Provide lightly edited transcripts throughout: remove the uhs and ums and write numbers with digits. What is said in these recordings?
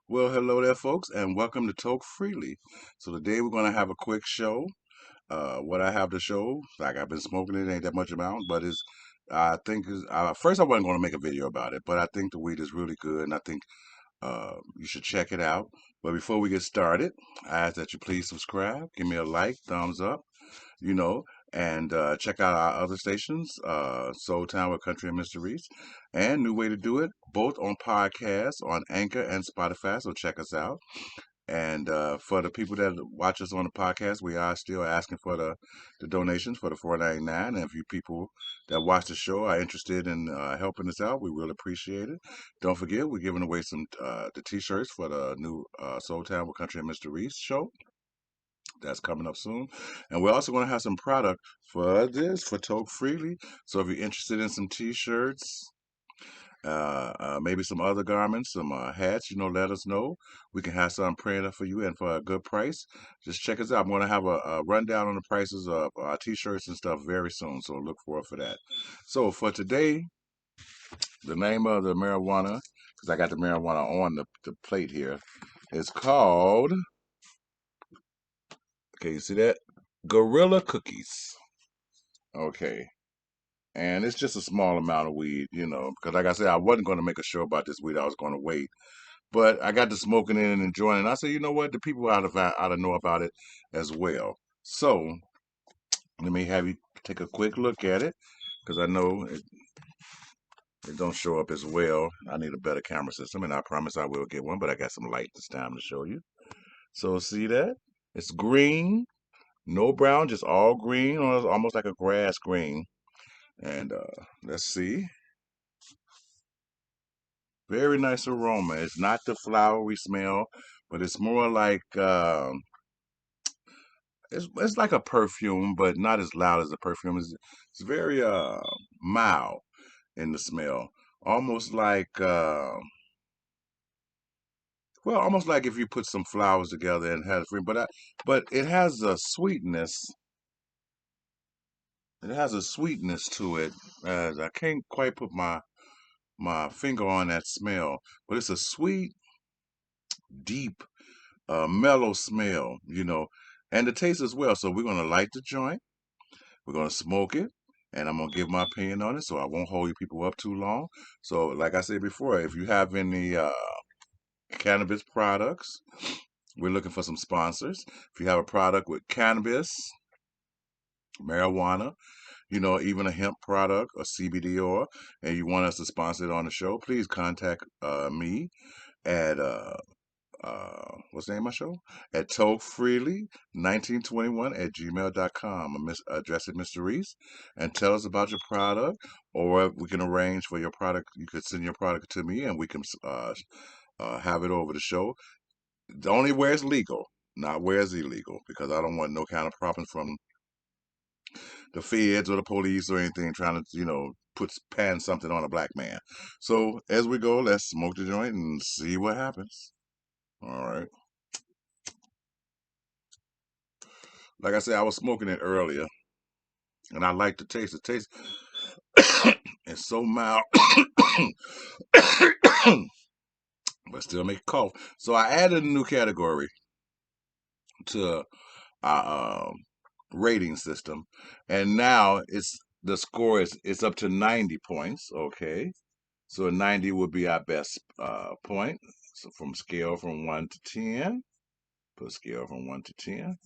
Well, hello there, folks, and welcome to Talk Freely. So today we're going to have a quick show. What I have to show, like I've been smoking it, ain't that much amount, but it's I think is first I wasn't going to make a video about it, but I think the weed is really good, and I think you should check it out. But before we get started, I ask that you please subscribe, give me a like, thumbs up, you know, and check out our other stations, Soul Town with Country and Mysteries, and New Way to Do It, both on podcasts on Anchor and Spotify. So check us out. And for the people that watch us on the podcast, we are still asking for the donations for the 4.99. And if you people that watch the show are interested in helping us out, we will appreciate it. Don't forget, we're giving away some the t-shirts for the new Soul Town with Country and Mr. Reese show. That's coming up soon. And we're also going to have some product for Toke Freely. So if you're interested in some t-shirts, maybe some other garments, some hats, let us know. We can have some printed for you and for a good price. Just check us out. I'm going to have a rundown on the prices of t-shirts and stuff very soon. So look forward for that. So for today, the name of the marijuana, because I got the marijuana on the plate here, is called, okay, you see that? Gorilla Cookies. Okay. And it's just a small amount of weed, because like I said, I wasn't going to make a show about this weed. I was going to wait. But I got to smoking it and enjoying it. And I said, you know what? The people ought to know about it as well. So let me have you take a quick look at it because I know it don't show up as well. I need a better camera system, and I promise I will get one. But I got some light this time to show you. So see that? It's green, no brown, just all green, or almost like a grass green. And let's see. Very nice aroma. It's not the flowery smell, but it's more like it's like a perfume, but not as loud as a perfume. It's very mild in the smell, almost like almost like if you put some flowers together and had a free. But it has a sweetness. It has a sweetness to it. I can't quite put my finger on that smell, but it's a sweet, deep, mellow smell, and the taste as well. So we're gonna light the joint. We're gonna smoke it, and I'm gonna give my opinion on it, so I won't hold you people up too long. So, like I said before, if you have any cannabis products, we're looking for some sponsors. If you have a product with cannabis, marijuana, even a hemp product or CBD oil, and you want us to sponsor it on the show, please contact me at what's the name of my show? At tokefreely1921 at gmail.com. Address it, Mr. Reese, and tell us about your product, or we can arrange for your product. You could send your product to me, and we can have it over the show. Only where it's legal, not where it's illegal, because I don't want no kind of problems from the feds or the police or anything trying to, pan something on a black man. So as we go, let's smoke the joint and see what happens. All right. Like I said, I was smoking it earlier, and I like the taste. The taste is so mild, but still make a cough. So I added a new category to our rating system, and now the score is it's up to 90 points. Okay, so a 90 would be our best point. So from scale from 1 to 10, put a scale from 1 to 10.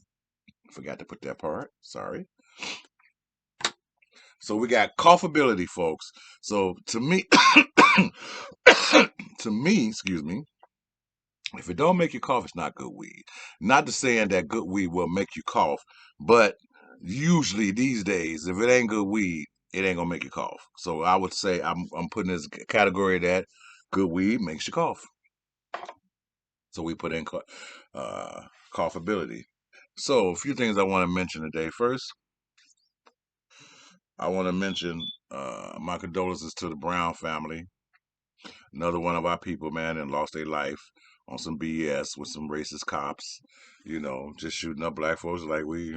Forgot to put that part. Sorry. So we got coughability, folks. So to me, excuse me, if it don't make you cough, it's not good weed. Not to saying that good weed will make you cough, but usually these days, if it ain't good weed, it ain't gonna make you cough. So I would say I'm putting this category that good weed makes you cough. So we put in uh, coughability. So a few things I want to mention today. First, I want to mention my condolences to the Brown family. Another one of our people, man, and lost their life on some BS with some racist cops. Just shooting up black folks like we,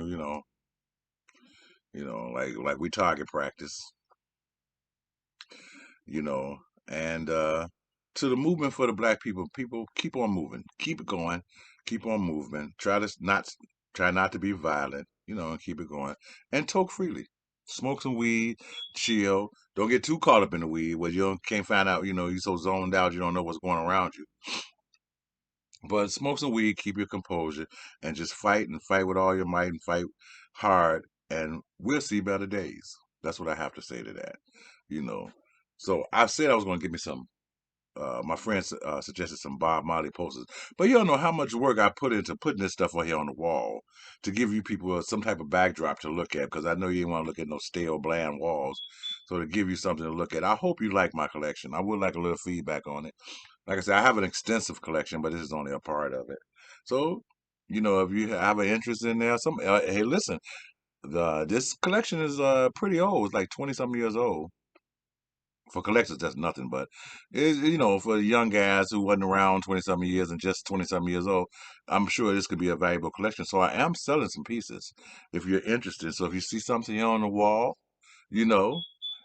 like we target practice. You know, and to the movement for the black people, people keep on moving, keep it going, keep on moving. Try not to be violent, and keep it going. And toke freely. Smoke some weed, chill. Don't get too caught up in the weed where can't find out, you're so zoned out you don't know what's going around you. But smoke some weed, keep your composure, and just fight and fight with all your might and fight hard, and we'll see better days. That's what I have to say to that. You know. So I said I was going to give me some. My friend suggested some Bob Marley posters, but you don't know how much work I put into putting this stuff on here on the wall to give you people some type of backdrop to look at, because I know you didn't want to look at no stale, bland walls. So to give you something to look at, I hope you like my collection. I would like a little feedback on it. Like I said, I have an extensive collection, but this is only a part of it. So, if you have an interest in there, hey, listen, this collection is pretty old. It's like 20 something years old. For collectors, that's nothing, but for young guys who wasn't around 20 something years and just 20 something years old, I'm sure this could be a valuable collection. So I am selling some pieces if you're interested. So if you see something here on the wall, you know,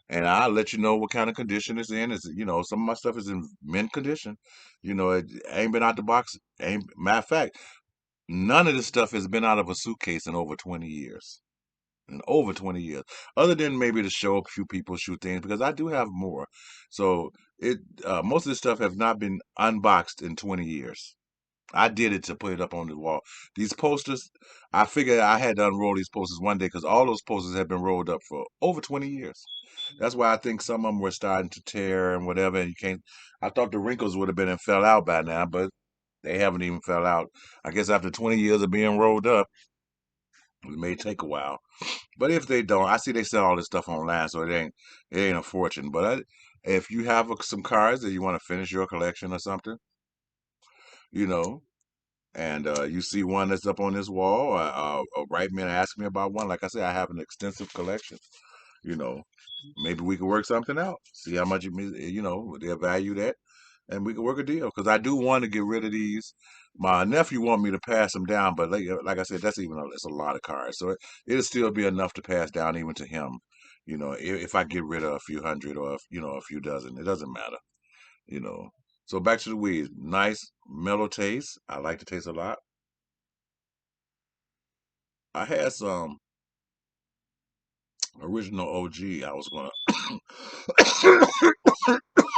and I'll let you know what kind of condition it's in. Some of my stuff is in mint condition. It ain't been out the box. Ain't matter of fact, none of this stuff has been out of a suitcase in over 20 years. In over 20 years. Other than maybe to show a few people shoot things, because I do have more. So it most of this stuff have not been unboxed in 20 years. I did it to put it up on the wall. These posters, I figured I had to unroll these posters one day because all those posters have been rolled up for over 20 years. That's why I think some of them were starting to tear and whatever. And you can't. I thought the wrinkles would have been and fell out by now, but they haven't even fell out. I guess after 20 years of being rolled up, it may take a while. But if they don't, I see they sell all this stuff online, so it ain't a fortune. But if you have some cards that you want to finish your collection or something, you know, and you see one that's up on this wall, write me and ask me about one. Like I said, I have an extensive collection. You know, maybe we could work something out. See how much they'll value that, and we could work a deal. Because I do want to get rid of these. My nephew want me to pass them down, but like I said, it's a lot of cards, so it'll still be enough to pass down even to him. If I get rid of a few hundred or a few dozen, it doesn't matter. You know. So back to the weed. Nice mellow taste. I like the taste a lot. I had some original OG. I was gonna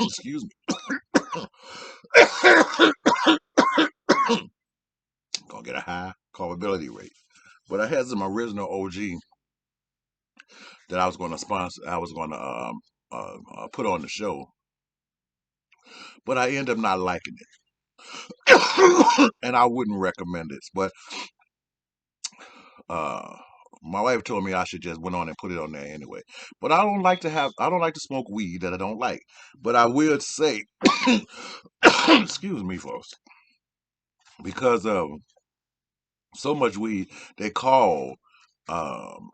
excuse me. Gonna get a high culpability rate. But I had some original OG that I was going to sponsor. I was going to put on the show, but I ended up not liking it, and I wouldn't recommend it. But uh, my wife told me I should just went on and put it on there anyway. But I don't like to smoke weed that I don't like. But I will say, excuse me, folks, because of so much weed they call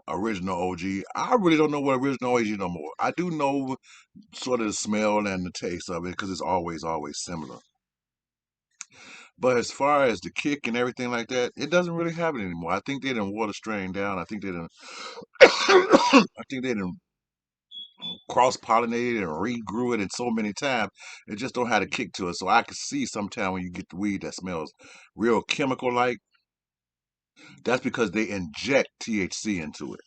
original OG. I really don't know what original OG no more. I do know sort of the smell and the taste of it because it's always similar. But as far as the kick and everything like that, it doesn't really have it anymore. I think they didn't water strain down. I think they didn't. I think they didn't cross pollinated and regrew it in so many times. It just don't have a kick to it. So I can see sometime when you get the weed that smells real chemical like, that's because they inject THC into it.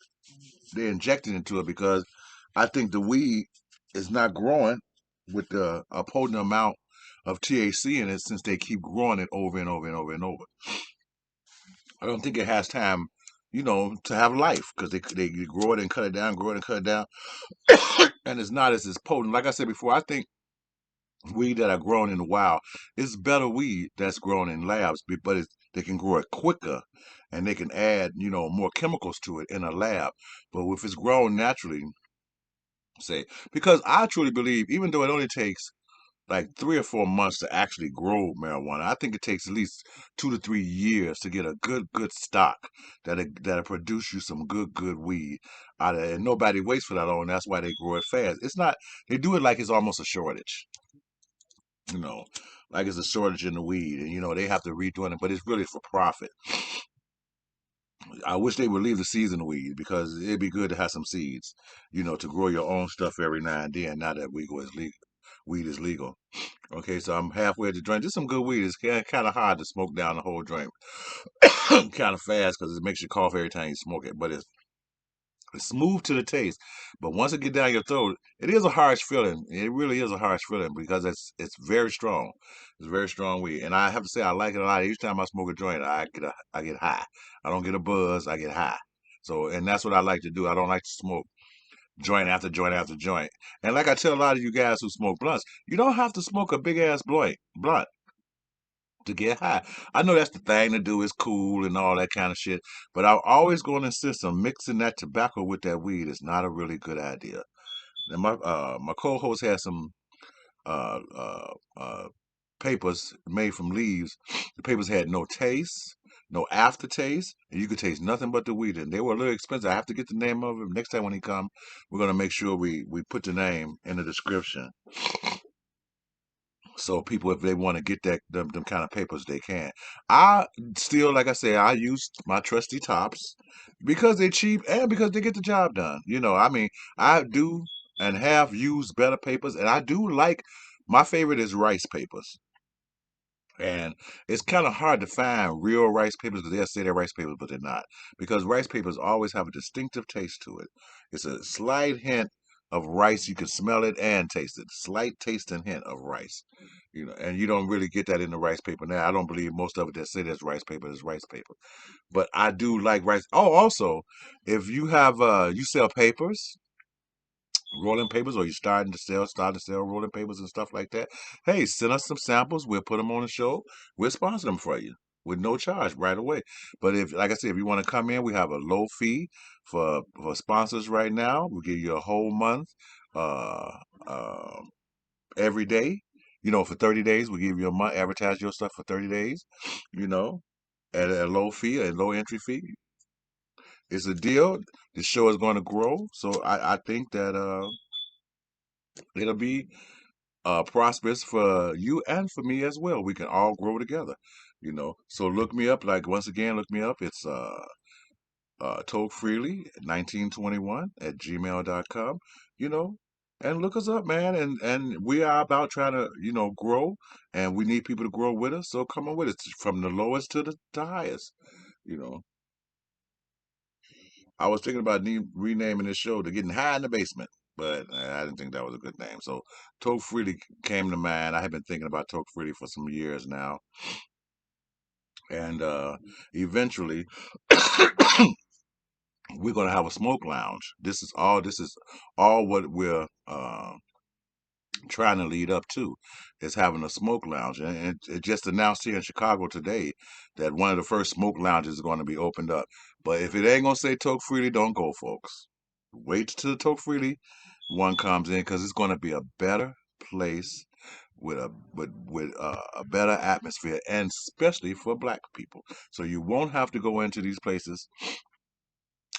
They inject it into it because I think the weed is not growing with the a potent amount of THC in it since they keep growing it over and over and over and over. I don't think it has time, to have life because they grow it and cut it down, grow it and cut it down, and it's not as potent. Like I said before, I think weed that are grown in the wild is better weed that's grown in labs, but they can grow it quicker, and they can add more chemicals to it in a lab. But if it's grown naturally, say because I truly believe, even though it only takes like 3 or 4 months to actually grow marijuana. I think it takes at least 2 to 3 years to get a good stock that'll produce you some good weed out of it. And nobody waits for that long. That's why they grow it fast. It's not. They do it like it's almost a shortage. You know, like it's a shortage in the weed, and they have to redoing it, but it's really for profit. I wish they would leave the seeds in the weed because it'd be good to have some seeds, to grow your own stuff every now and then. Now that weed is legal. weed is legal. Okay, so I'm halfway at the joint. Just some good weed. It's kind of hard to smoke down the whole joint, kind of fast because it makes you cough every time you smoke it. But it's smooth to the taste. But once it get down your throat, it is a harsh feeling. It really is a harsh feeling because it's very strong. It's very strong weed, and I have to say I like it a lot. Each time I smoke a joint, I get high. I don't get a buzz. I get high. So, and that's what I like to do. I don't like to smoke joint after joint after joint. And like I tell a lot of you guys who smoke blunts, you don't have to smoke a big ass blunt to get high. I know that's the thing to do. It's cool and all that kind of shit. But I'm always going to insist on mixing that tobacco with that weed is not a really good idea. And my co-host has some uh, uh, uh, papers made from leaves. The papers had no taste, no aftertaste, and you could taste nothing but the weed. And they were a little expensive. I have to get the name of him next time when he come. We're gonna make sure we put the name in the description so people, if they want to get them kind of papers, they can. I still, like I say, I use my trusty tops because they're cheap and because they get the job done. I mean, I do and have used better papers, and I do like. My favorite is rice papers. And it's kind of hard to find real rice papers because they'll say they're rice papers, but they're not. Because rice papers always have a distinctive taste to it. It's a slight hint of rice. You can smell it and taste it. Slight taste and hint of rice. And you don't really get that in the rice paper now. I don't believe most of it that say that's rice paper is rice paper. But I do like rice. Oh, also, if you have you sell papers, rolling papers, or you start to sell rolling papers and stuff like that, hey, send us some samples. We'll put them on the show. We'll sponsor them for you with no charge right away. But if, like I said, if you want to come in, we have a low fee for sponsors right now. We'll give you a whole month, uh, uh, every day. For 30 days, we'll give you a month, advertise your stuff for 30 days, you know, at a low fee, a low entry fee. It's a deal. The show is going to grow. So I think that it'll be prosperous for you and for me as well. We can all grow together. So look me up. Like once again, look me up. It's tokefreely 1921 at gmail.com. You know, and look us up, man. And we are about trying to grow, and we need people to grow with us. So come on with us from the lowest to the highest. You know. I was thinking about renaming this show to Getting High in the Basement, but I didn't think that was a good name. So Toke Freely came to mind. I have been thinking about Toke Freely for some years now. And eventually, we're going to have a smoke lounge. This is all what we're trying to lead up to, is having a smoke lounge. And it just announced here in Chicago today that one of the first smoke lounges is going to be opened up. But if it ain't going to say Toke Freely, don't go, folks. Wait till the Toke Freely one comes in, because it's going to be a better place with a better atmosphere, and especially for black people. So you won't have to go into these places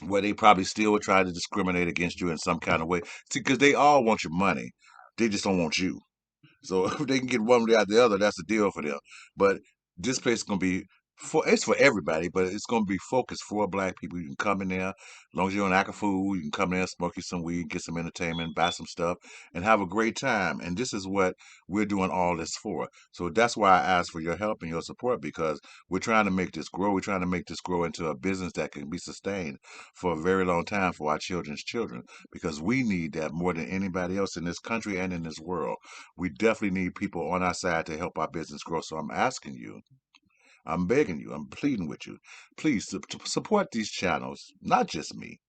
where they probably still would try to discriminate against you in some kind of way. See, because they all want your money, they just don't want you. So if they can get one way out the other, that's a deal for them. But this place is gonna be it's for everybody, but it's gonna be focused for black people. You can come in there, as long as you're on Akafu, you can come in there, smoke you some weed, get some entertainment, buy some stuff, and have a great time. And this is what we're doing all this for. So that's why I ask for your help and your support, because we're trying to make this grow. We're trying to make this grow into a business that can be sustained for a very long time for our children's children, because we need that more than anybody else in this country and in this world. We definitely need people on our side to help our business grow. So I'm asking you, I'm begging you, I'm pleading with you, please support these channels, not just me,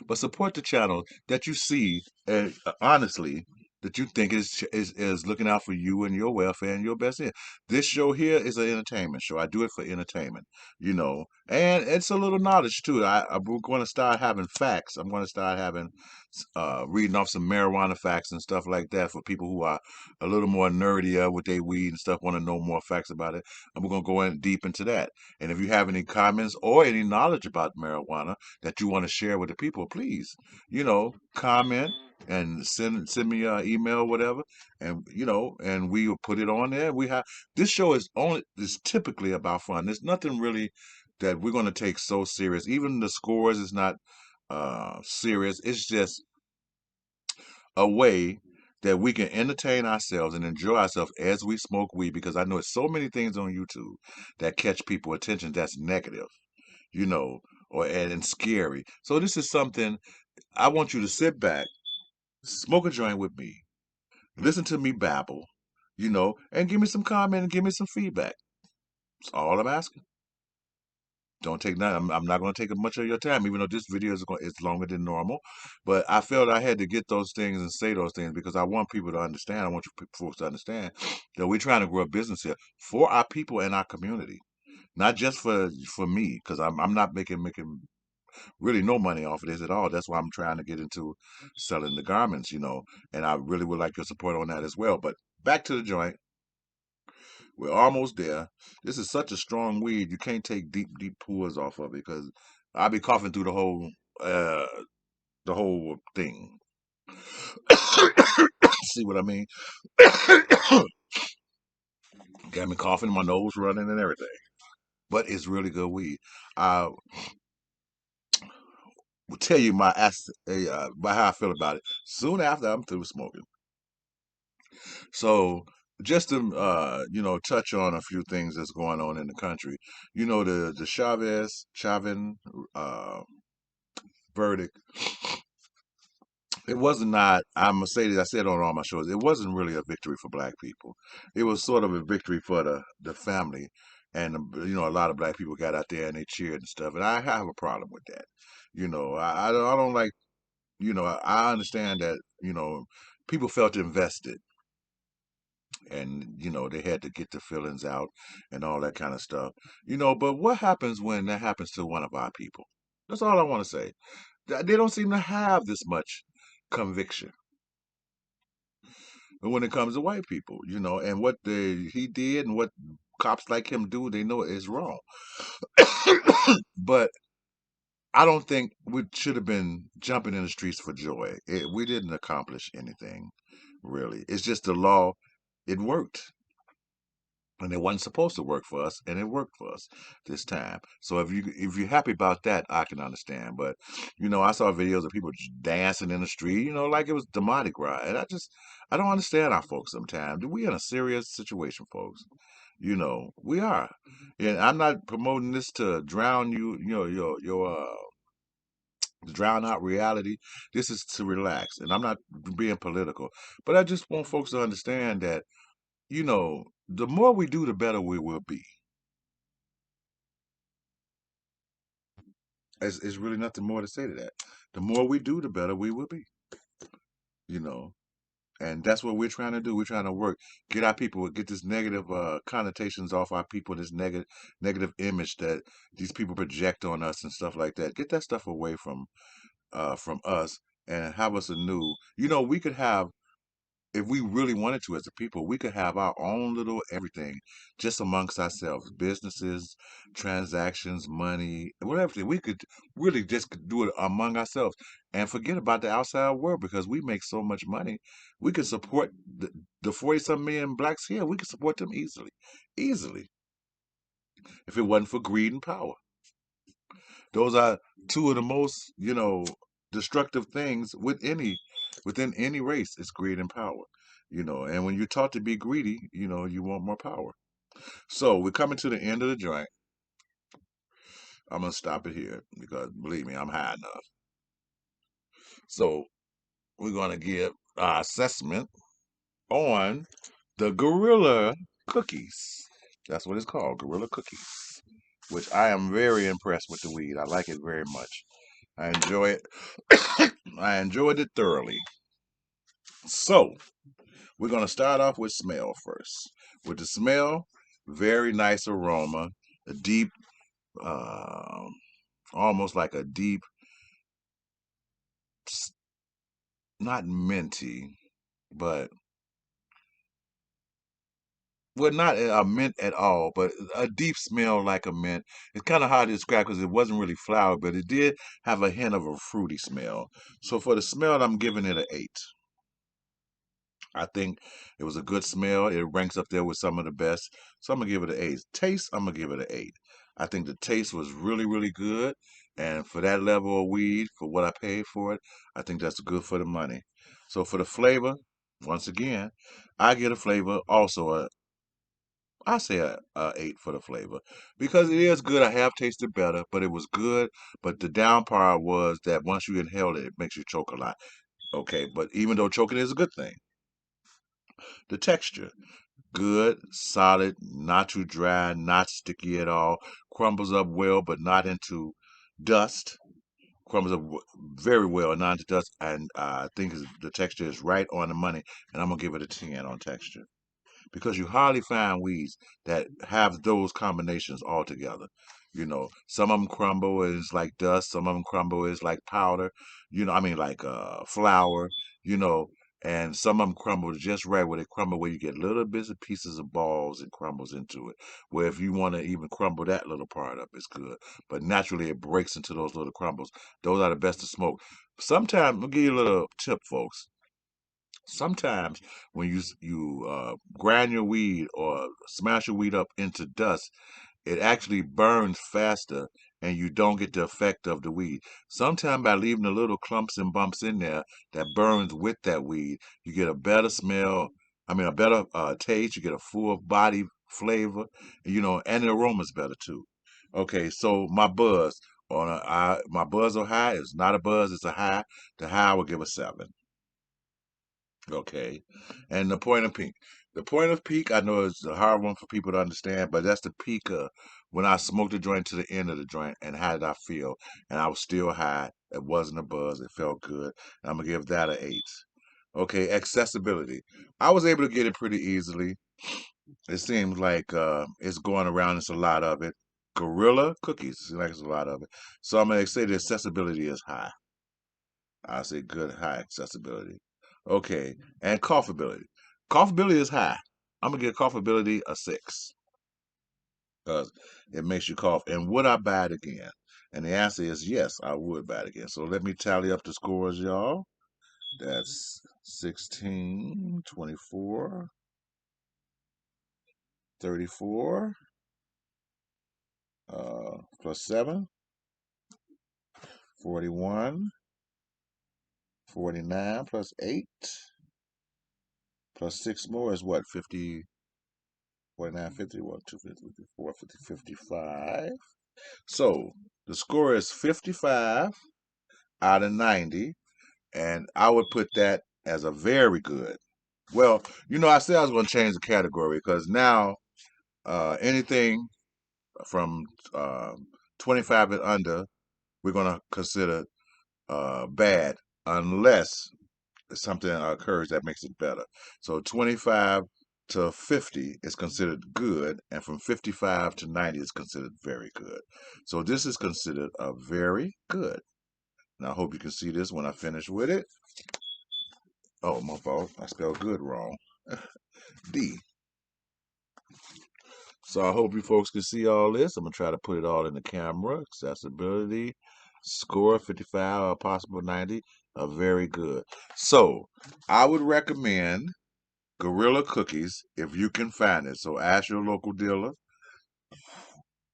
but support the channel that you see, and honestly, that you think is looking out for you and your welfare and your best interest. This show here is an entertainment show. I do it for entertainment, and it's a little knowledge too. I'm going to start having facts. I'm going to start having reading off some marijuana facts and stuff like that for people who are a little more nerdier with their weed and stuff, want to know more facts about it. And we're going to go in deep into that. And if you have any comments or any knowledge about marijuana that you want to share with the people, please, comment and send me an email, whatever, and and we will put it on there. We have this show is typically about fun. There's nothing really that we're going to take so serious. Even the scores is not serious. It's just a way that we can entertain ourselves and enjoy ourselves as we smoke weed, because I know it's so many things on YouTube that catch people attention that's negative, you know, or and scary. So this is something I want you to sit back, smoke a joint with me, listen to me babble, and give me some comment and give me some feedback. That's all I'm asking. Don't take that. I'm not going to take up much of your time, even though this video is longer than normal. But I felt I had to get those things and say those things because I want people to understand. I want you folks to understand that we're trying to grow a business here for our people and our community, not just for me, because I'm not making really no money off of this at all. That's why I'm trying to get into selling the garments, and I really would like your support on that as well. But back to the joint. We're almost there. This is such a strong weed. You can't take deep, deep pulls off of it because I'll be coughing through uh, the whole thing. See what I mean? Got me coughing, my nose running, and everything. But it's really good weed. I will tell you about how I feel about it soon after I'm through smoking. So just to touch on a few things that's going on in the country. The Chauvin verdict. It wasn't not. I'm gonna say that I said on all my shows. It wasn't really a victory for Black people. It was sort of a victory for the family, and a lot of Black people got out there and they cheered and stuff. And I have a problem with that. I don't like. I understand that people felt invested, and they had to get the feelings out and all that kind of stuff. But what happens when that happens to one of our people? That's all I want to say. They don't seem to have this much conviction when it comes to white people, and what he did and what cops like him do, they know is wrong. But I don't think we should have been jumping in the streets for joy. We didn't accomplish anything, really. It's just the law. It worked. And it wasn't supposed to work for us, and it worked for us this time. So if you're happy about that, I can understand. But I saw videos of people just dancing in the street, like it was demonic ride. And I don't understand our folks sometimes. We in a serious situation, folks. We are. And I'm not promoting this to drown your drown out reality. This is to relax, and I'm not being political, but I just want folks to understand that the more we do, the better we will be. It's really nothing more to say to that. The more we do, the better we will be. You know, and that's what we're trying to do. We're trying to get our people, get this negative connotations off our people, this negative image that these people project on us and stuff like that. Get that stuff away from us and have us anew. We could have, if we really wanted to as a people, we could have our own little everything just amongst ourselves, businesses, transactions, money, whatever. We could really just do it among ourselves and forget about the outside world because we make so much money. We could support the 40 some million blacks here. We could support them easily, easily, if it wasn't for greed and power. Those are two of the most, destructive things within any race is greed and power. And when you're taught to be greedy, you want more power. So we're coming to the end of the joint. I'm gonna stop it here because believe me, I'm high enough. So we're gonna give our assessment on the gorilla cookies. That's what it's called, gorilla cookies. Which I am very impressed with the weed. I like it very much. I enjoy it. I enjoyed it thoroughly. So we're gonna start off with smell first. With the smell, very nice aroma, a deep, uh, almost like a deep, not minty, but well, not a mint at all, but a deep smell like a mint. It's kind of hard to describe because it wasn't really flower, but it did have a hint of a fruity smell. So for the smell, I'm giving it an 8. I think it was a good smell. It ranks up there with some of the best. So I'm gonna give it an 8. Taste, I'm gonna give it an 8. I think the taste was really, really good. And for that level of weed, for what I paid for it, I think that's good for the money. So for the flavor, Once again, I get a flavor also I say a 8 for the flavor because it is good. I have tasted better, but it was good. But the down part was that once you inhale it, it makes you choke a lot. Okay, but even though choking is a good thing, the texture good, solid, not too dry, not sticky at all. Crumbles up well, but not into dust. Crumbles up very well, not into dust. And I think the texture is right on the money. And I'm gonna give it a 10 on texture because you hardly find weeds that have those combinations all together. Some of them crumble is like dust, some of them crumble is like powder, I mean like flour, you know, and some of them crumble just right where they crumble where you get little bits of pieces of balls and crumbles into it. Where if you want to even crumble that little part up, it's good. But naturally it breaks into those little crumbles. Those are the best to smoke. Sometimes, I'll give you a little tip, folks. Sometimes when you grind your weed or smash your weed up into dust, it actually burns faster and you don't get the effect of the weed. Sometimes by leaving the little clumps and bumps in there that burns with that weed, you get a better smell. I mean, a better taste. You get a full body flavor, and the aroma's better too. Okay, so my buzz or high is not a buzz, it's a high. The high I would give a 7. Okay. And the point of peak. The point of peak, I know is a hard one for people to understand, but that's the peak when I smoked the joint to the end of the joint and how did I feel? And I was still high. It wasn't a buzz. It felt good. And I'm gonna give that an 8. Okay, accessibility. I was able to get it pretty easily. It seems like it's going around. It's a lot of it. Gorilla cookies. Seems like it's a lot of it. So I'm gonna say the accessibility is high. I say good high accessibility. Okay, and coughtability. Coughtability is high. I'm gonna give coughtability a 6 because it makes you cough. And would I buy it again? And the answer is yes, I would buy it again. So let me tally up the scores, y'all. That's 16, 24, 34, plus 7, 41, 49 plus 8, plus 6 more is what, 50, 49, 50, what, 250, 54, 50, 55. So the score is 55 out of 90, and I would put that as a very good. Well, I said I was going to change the category because now anything from 25 and under, we're going to consider bad unless something occurs that makes it better. So 25 to 50 is considered good, and from 55 to 90 is considered very good. So this is considered a very good. Now I hope you can see this when I finish with it. Oh, my fault. I spelled good wrong. D. So I hope you folks can see all this. I'm going to try to put it all in the camera. Accessibility, score 55, or possible 90 are very good. So I would recommend Gorilla Cookies if you can find it. So ask your local dealer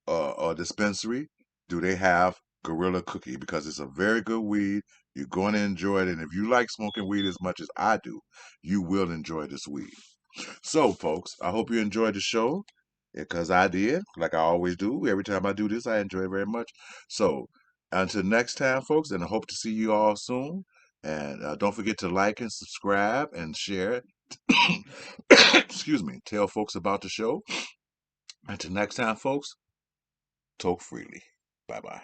or dispensary, do they have Gorilla Cookie? Because it's a very good weed. You're going to enjoy it. And if you like smoking weed as much as I do, you will enjoy this weed. So, folks, I hope you enjoyed the show because I did, like I always do. Every time I do this, I enjoy it very much. So, until next time, folks, and I hope to see you all soon. And don't forget to like and subscribe and share it. Excuse me. Tell folks about the show. Until next time, folks, talk freely. Bye bye.